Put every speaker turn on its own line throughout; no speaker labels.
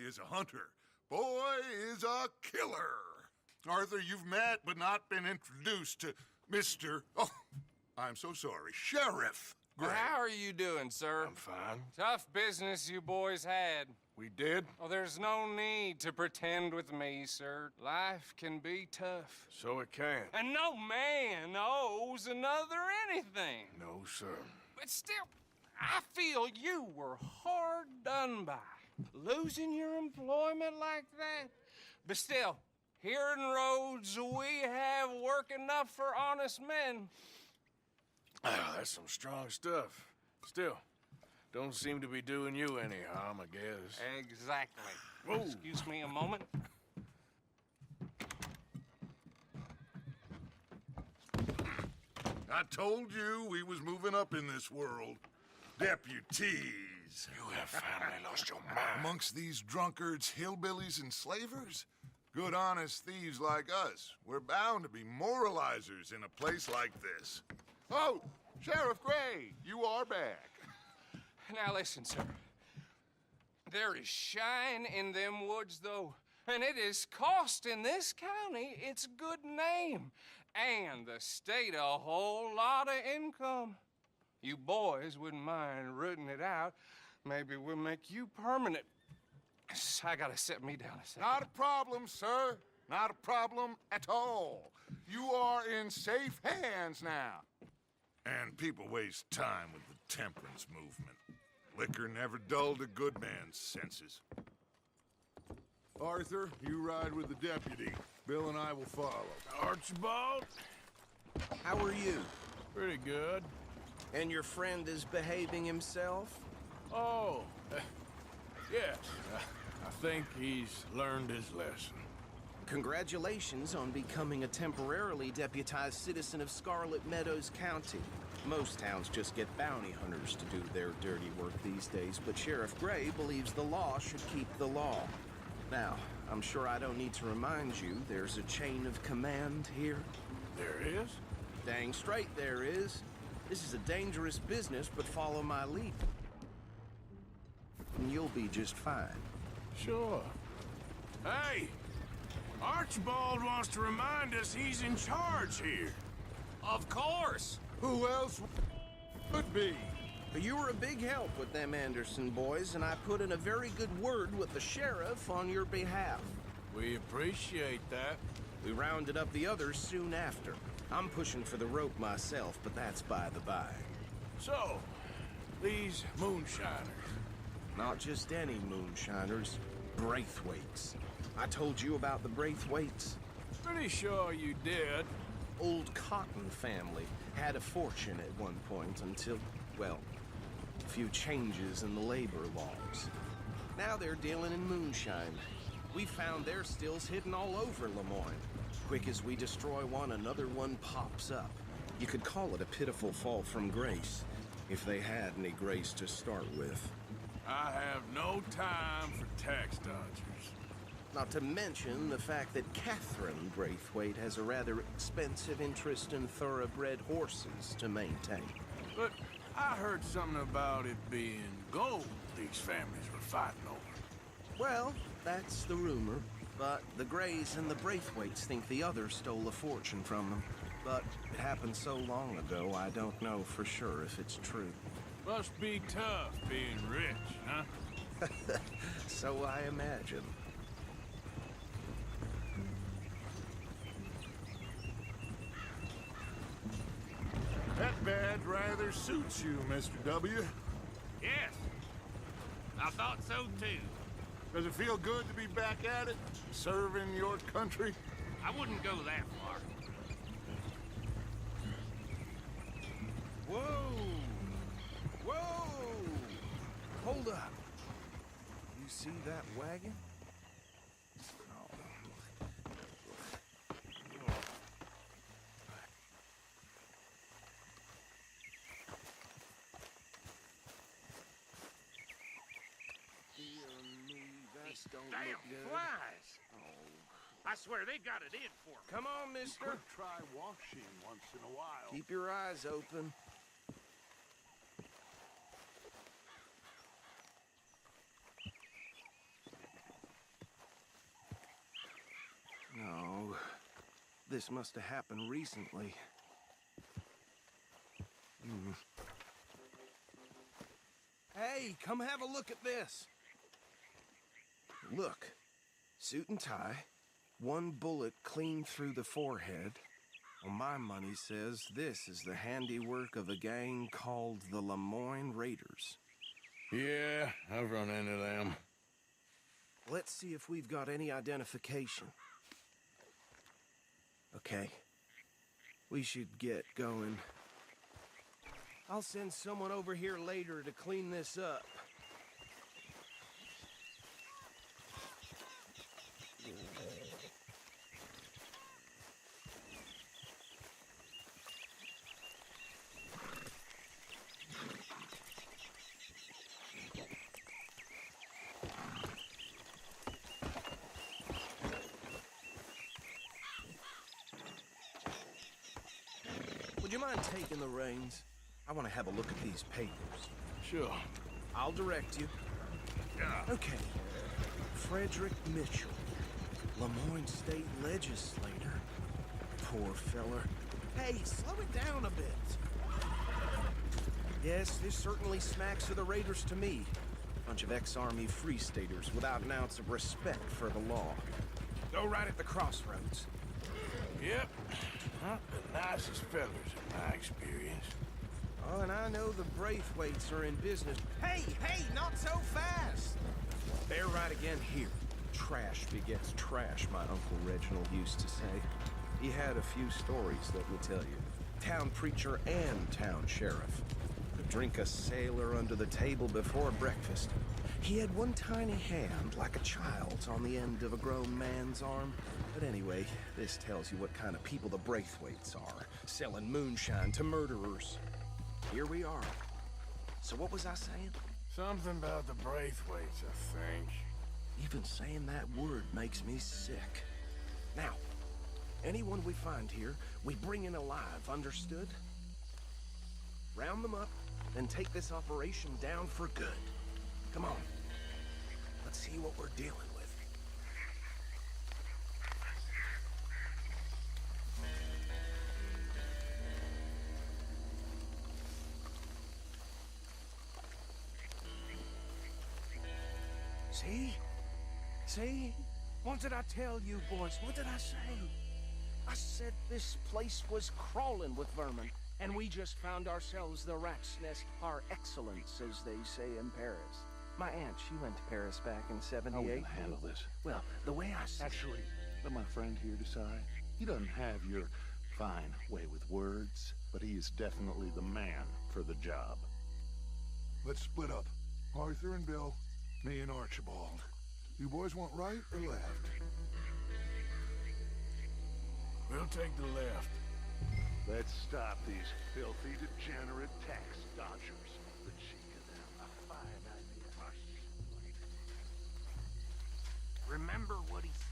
is a hunter. Boy is a killer. Arthur, you've met but not been introduced to Mr. Oh, I'm so sorry, Sheriff Gray.
Well, how are you doing, sir?
I'm fine.
Tough business you boys had.
We did?
Well, there's no need to pretend with me, sir. Life can be tough.
So it can.
And no man owes another anything.
No, sir.
But still, I feel you were hard done by. Losing your employment like that. But still, here in Rhodes, we have work enough for honest men.
Ah, that's some strong stuff. Still, don't seem to be doing you any harm, I guess.
Exactly.
Whoa.
Excuse me a moment.
I told you we was moving up in this world. Deputies.
You have finally lost your mind.
Amongst these drunkards, hillbillies, and slavers? Good honest thieves like us. We're bound to be moralizers in a place like this. Oh, Sheriff Gray, you are back.
Now listen, sir. There is shine in them woods, though. And it is costing this county its good name. And the state a whole lot of income. You boys wouldn't mind rooting it out. Maybe we'll make you permanent. I gotta set me down a second.
Not a problem, sir. Not a problem at all. You are in safe hands now. And people waste time with the temperance movement. Liquor never dulled a good man's senses. Arthur, you ride with the deputy. Bill and I will follow.
Archibald?
How are you?
Pretty good.
And your friend is behaving himself?
Oh, yes. I think he's learned his lesson.
Congratulations on becoming a temporarily deputized citizen of Scarlet Meadows County. Most towns just get bounty hunters to do their dirty work these days, but Sheriff Gray believes the law should keep the law. Now, I'm sure I don't need to remind you there's a chain of command here.
There is?
Dang straight there is. This is a dangerous business, but follow my lead. And you'll be just fine.
Sure. Hey! Archibald wants to remind us he's in charge here.
Of course.
Who else would be?
You were a big help with them Anderson boys, and I put in a very good word with the sheriff on your behalf.
We appreciate that.
We rounded up the others soon after. I'm pushing for the rope myself, but that's by the by.
So, these moonshiners.
Not just any moonshiners, Braithwaites. I told you about the Braithwaites.
Pretty sure you did.
Old Cotton family had a fortune at one point until, well, a few changes in the labor laws. Now they're dealing in moonshine. We found their stills hidden all over Lemoyne. Quick as we destroy one, another one pops up. You could call it a pitiful fall from grace, if they had any grace to start with.
I have no time for tax dodgers.
Not to mention the fact that Catherine Braithwaite has a rather expensive interest in thoroughbred horses to maintain.
But I heard something about it being gold these families were fighting over.
Well, that's the rumor. But the Grays and the Braithwaites think the others stole a fortune from them. But it happened so long ago, I don't know for sure if it's true.
Must be tough being rich, huh?
So I imagine.
That badge rather suits you, Mr. W.
Yes, I thought so too.
Does it feel good to be back at it, serving your country?
I wouldn't go that far.
Whoa! Whoa! Hold up. You see that wagon? Don't
Damn
look good.
flies!
Oh.
I swear they got it in for me.
Come on, mister.
Could try washing once in a while.
Keep your eyes open. this must have happened recently. Hey, come have a look at this. Look, suit and tie, one bullet clean through the forehead. Well, my money says this is the handiwork of a gang called the Lemoyne Raiders.
Yeah, I've run into them.
Let's see if we've got any identification. Okay. We should get going. I'll send someone over here later to clean this up. Would you mind taking the reins? I want to have a look at these papers.
Sure.
I'll direct you.
Yeah.
Okay. Frederick Mitchell, Lemoyne State Legislator. Poor feller. Hey, slow it down a bit. Yes, this certainly smacks of the Raiders to me. Bunch of ex-Army Free Staters without an ounce of respect for the law. Go right at the crossroads.
Yep. Not the nicest fellas in my experience.
Oh, and I know the Braithwaites are in business. Hey, not so fast! They're right again here. Trash begets trash, my Uncle Reginald used to say. He had a few stories, let me tell you. Town preacher and town sheriff. Could drink a sailor under the table before breakfast. He had one tiny hand, like a child's, on the end of a grown man's arm. But anyway, this tells you what kind of people the Braithwaites are. Selling moonshine to murderers. Here we are. So what was I saying?
Something about the Braithwaites, I think.
Even saying that word makes me sick. Now, anyone we find here, we bring in alive, understood? Round them up, then take this operation down for good. Come on. Let's see what we're dealing with. See? See? What did I tell you, boys? What did I say? I said this place was crawling with vermin, and we just found ourselves the rat's nest par excellence, as they say in Paris. My aunt, she went to Paris back in
How are we
'78.
gonna handle this?
Well, the way I see
Actually, let my friend here decide. He doesn't have your fine way with words, but he is definitely the man for the job.
Let's split up. Arthur and Bill, me and Archibald. You boys want right or left?
We'll take the left.
Let's stop these filthy, degenerate tax dodgers. The cheek of them, a fine idea.
Remember what he said.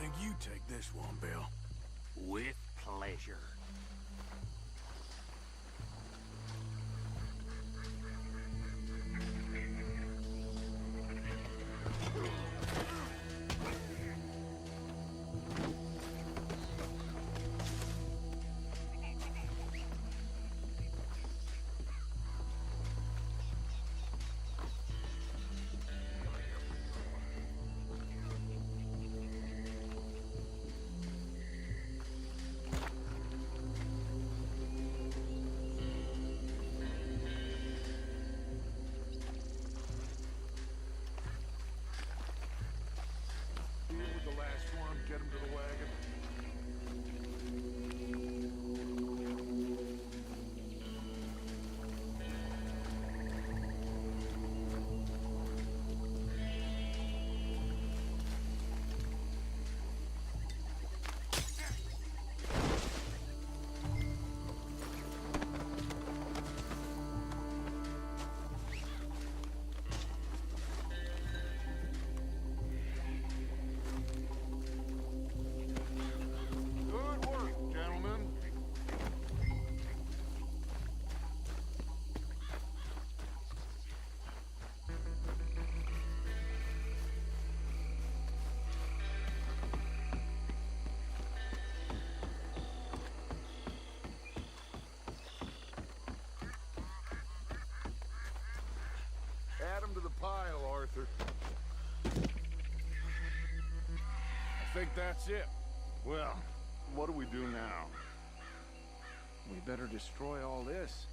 Think you take this one, Bill.
With pleasure.
pile, Arthur.
I think that's it.
Well, what do we do now?
We better destroy all this.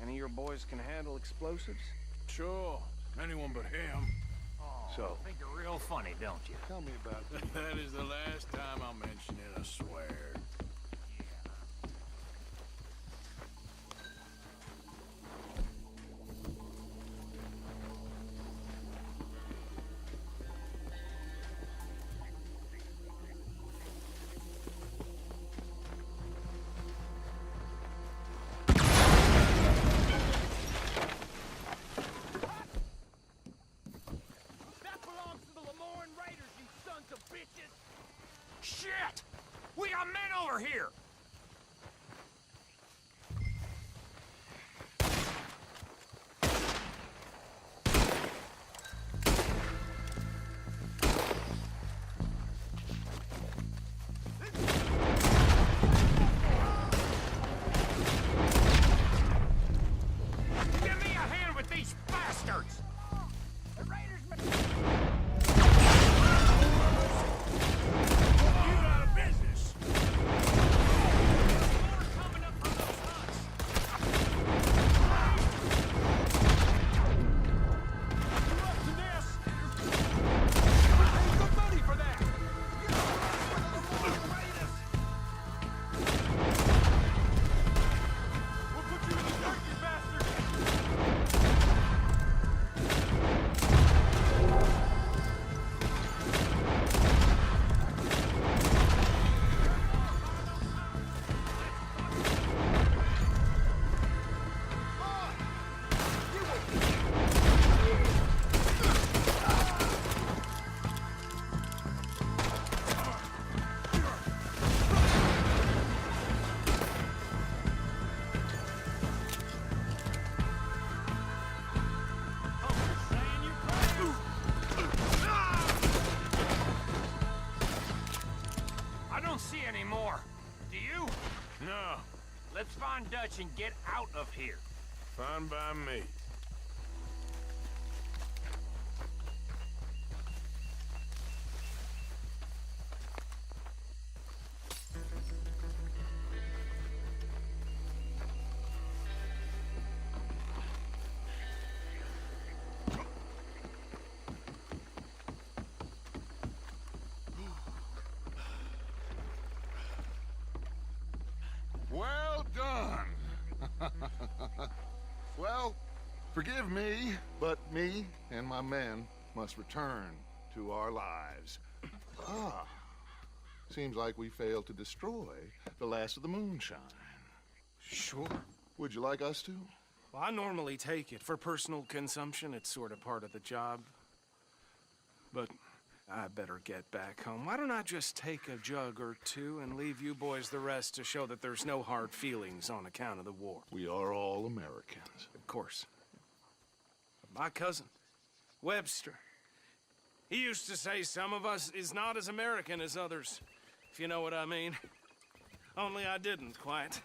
Any of your boys can handle explosives?
Sure. Anyone but him.
So,
Think you're real funny, don't you?
tell me about this.
That is the last time I'll mention it, I swear.
That belongs to the Lemoyne Raiders, you sons of bitches! Shit! We got men over here! Give me a hand with these bastards! The Raiders... You out of business! More coming up from those huts! You up to this? We paid good money for that! We'll put you in the dirt, you bastard! I don't see any more. Do you?
No,
Let's find Dutch and get out of here.
fine by me.
Well done. Well, forgive me, but me and my men must return to our lives. Ah, seems like we failed to destroy the last of the moonshine.
Sure.
Would you like us to?
Well, I normally take it. For personal consumption, it's sort of part of the job. But I better get back home. Why don't I just take a jug or two and leave you boys the rest to show that there's no hard feelings on account of the war?
We are all Americans.
Of course. My cousin, Webster, he used to say some of us is not as American as others, if you know what I mean. Only I didn't quite.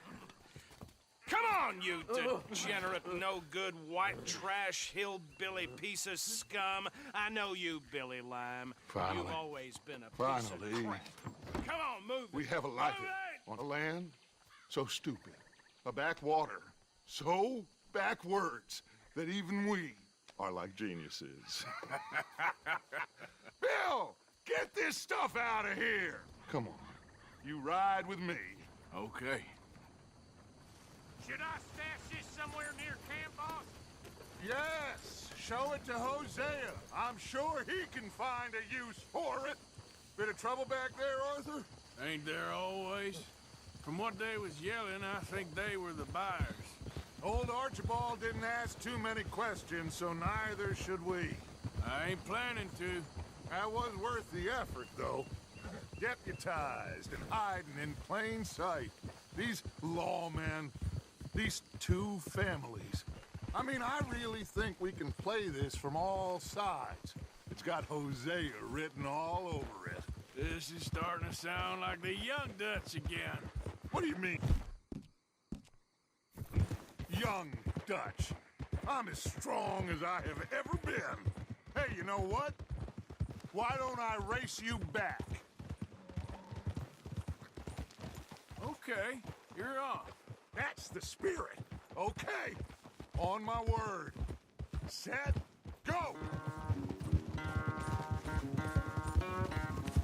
Come on, you degenerate, no-good, white trash, hillbilly piece of scum. I know you, Billy Lime.
Finally.
You've always been a piece
Finally.
of crap. Come on, move
We
it.
have a life
Move it!
on a land so stupid, a backwater so backwards that even we are like geniuses. Bill, get this stuff out of here. Come on, you ride with me.
Okay.
Should I stash this somewhere near camp, boss?
Yes, show it to Hosea. I'm sure he can find a use for it. Bit of trouble back there, Arthur?
Ain't there always? From what they was yelling, I think they were the buyers.
Old Archibald didn't ask too many questions, so neither should we.
I ain't planning to.
That was worth the effort, though. Deputized and hiding in plain sight. These lawmen, these two families. I mean, I really think we can play this from all sides. It's got Hosea written all over it.
This is starting to sound like the young Dutch again.
What do you mean? Young Dutch. I'm as strong as I have ever been. Hey, you know what? Why don't I race you back?
Okay, you're off.
That's the spirit. Okay, on my word. Set, go!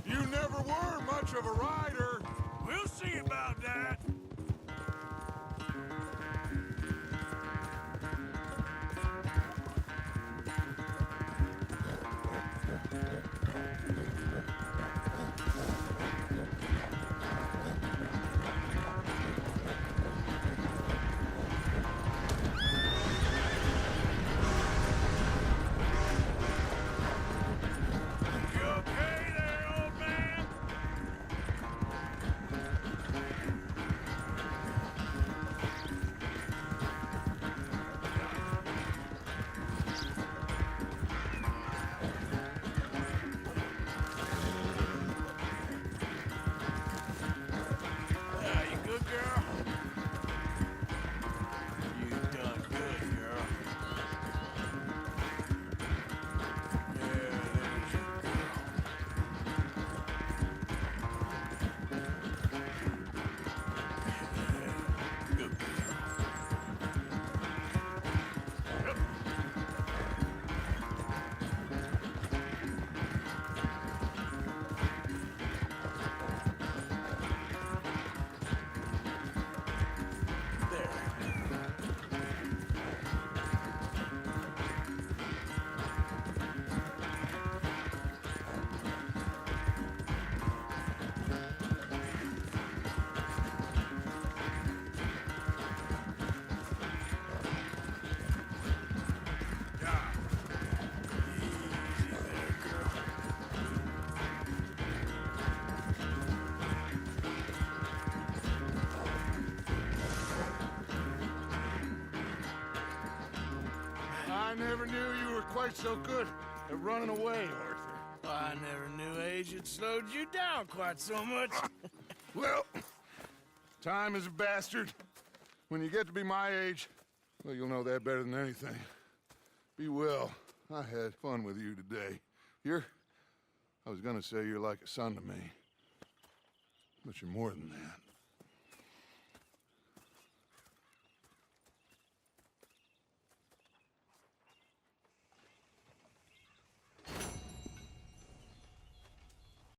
You never were much of a rider.
We'll see about that. You okay there, old man? You good, girl? You done good, girl. Yeah, there's your girl. Yeah, good girl. Yep. There. Yeah. Easy there, girl.
I never knew you were quite so good at running away, Arthur.
I never knew age had slowed you down quite so much.
Well, time is a bastard. When you get to be my age, well, you'll know that better than anything. Be well. I had fun with you today. I was gonna say you're like a son to me, but you're more than that.